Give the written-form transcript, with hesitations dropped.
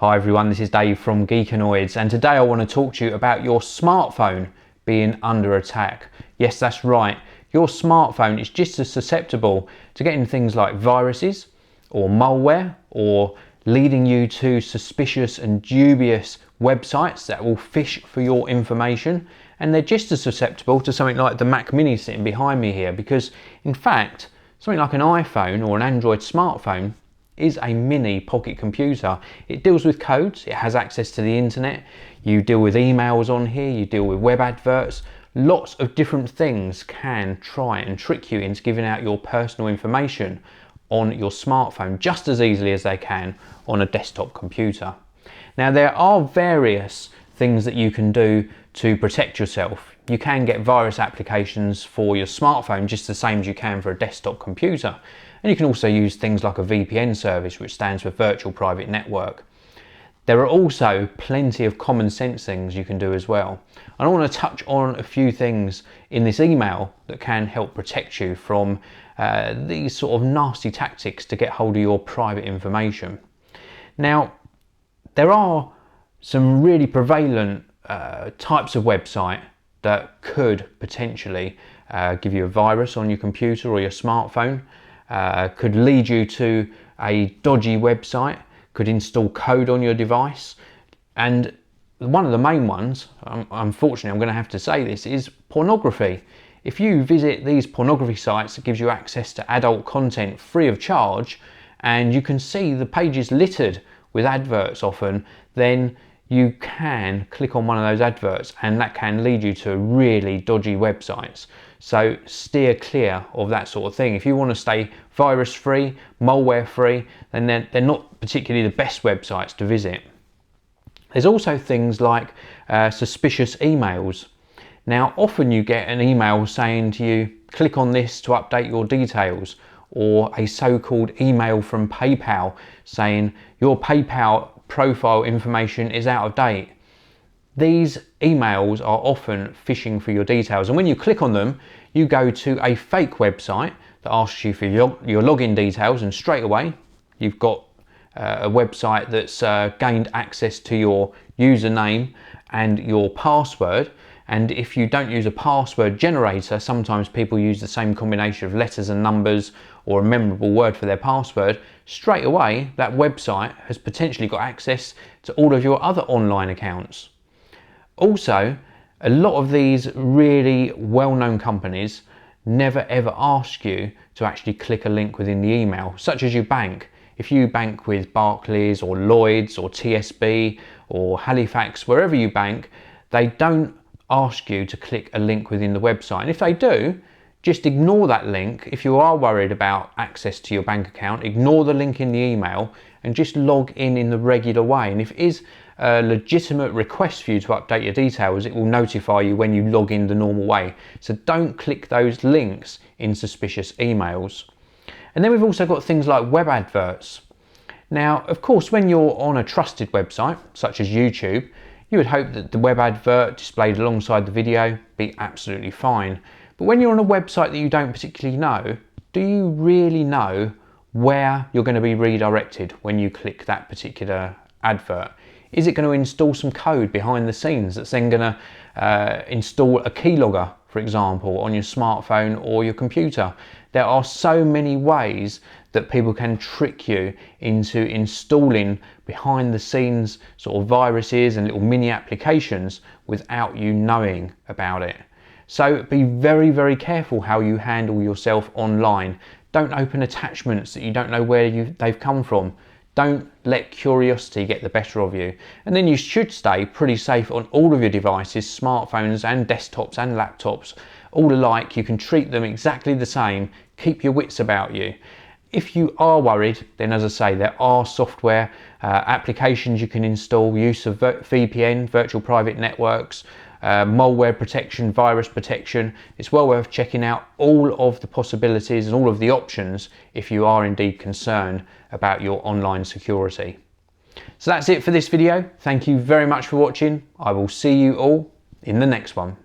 Hi everyone, this is Dave from Geekanoids, and today I want to talk to you about your smartphone being under attack. Yes, that's right, your smartphone is just as susceptible to getting things like viruses or malware, or leading you to suspicious and dubious websites that will phish for your information. And they're just as susceptible to something like the Mac Mini sitting behind me here, because in fact something like an iPhone or an Android smartphone is a mini pocket computer. It deals with codes, it has access to the internet, you deal with emails on here, you deal with web adverts. Lots of different things can try and trick you into giving out your personal information on your smartphone just as easily as they can on a desktop computer. Now, there are various things that you can do to protect yourself. You can get virus applications for your smartphone just the same as you can for a desktop computer. And you can also use things like a VPN service, which stands for Virtual Private Network. There are also plenty of common sense things you can do as well. And I want to touch on a few things in this email that can help protect you from these sort of nasty tactics to get hold of your private information. Now, there are some really prevalent types of website that could potentially give you a virus on your computer or your smartphone, could lead you to a dodgy website, could install code on your device. And one of the main ones, unfortunately I'm going to have to say this, is pornography. If you visit these pornography sites, it gives you access to adult content free of charge, and you can see the pages littered with adverts often, then you can click on one of those adverts and that can lead you to really dodgy websites. So steer clear of that sort of thing. If you want to stay virus free, malware free, then they're not particularly the best websites to visit. There's also things like suspicious emails. Now, often you get an email saying to you, click on this to update your details, or a so-called email from PayPal saying your PayPal profile information is out of date. These emails are often phishing for your details, and when you click on them, you go to a fake website that asks you for your login details, and straight away you've got a website that's gained access to your username and your password. And if you don't use a password generator, sometimes people use the same combination of letters and numbers or a memorable word for their password, straight away that website has potentially got access to all of your other online accounts. Also, a lot of these really well-known companies never ever ask you to actually click a link within the email, such as your bank. If you bank with Barclays or Lloyds or TSB or Halifax, wherever you bank, they don't ask you to click a link within the website. And if they do, just ignore that link. If you are worried about access to your bank account, ignore the link in the email and just log in the regular way. And if it is a legitimate request for you to update your details, it will notify you when you log in the normal way. So don't click those links in suspicious emails. And then we've also got things like web adverts. Now, of course, when you're on a trusted website, such as YouTube, you would hope that the web advert displayed alongside the video be absolutely fine. But when you're on a website that you don't particularly know, do you really know where you're going to be redirected when you click that particular advert? Is it going to install some code behind the scenes that's then going to install a keylogger, for example, on your smartphone or your computer? There are so many ways that people can trick you into installing behind the scenes sort of viruses and little mini applications without you knowing about it. So be very, very careful how you handle yourself online. Don't open attachments that you don't know where they've come from. Don't let curiosity get the better of you. And then you should stay pretty safe on all of your devices, smartphones and desktops and laptops, all alike. You can treat them exactly the same. Keep your wits about you. If you are worried, then as I say, there are software applications you can install, use of VPN, virtual private networks, malware protection, virus protection. It's well worth checking out all of the possibilities and all of the options if you are indeed concerned about your online security. So that's it for this video. Thank you very much for watching. I will see you all in the next one.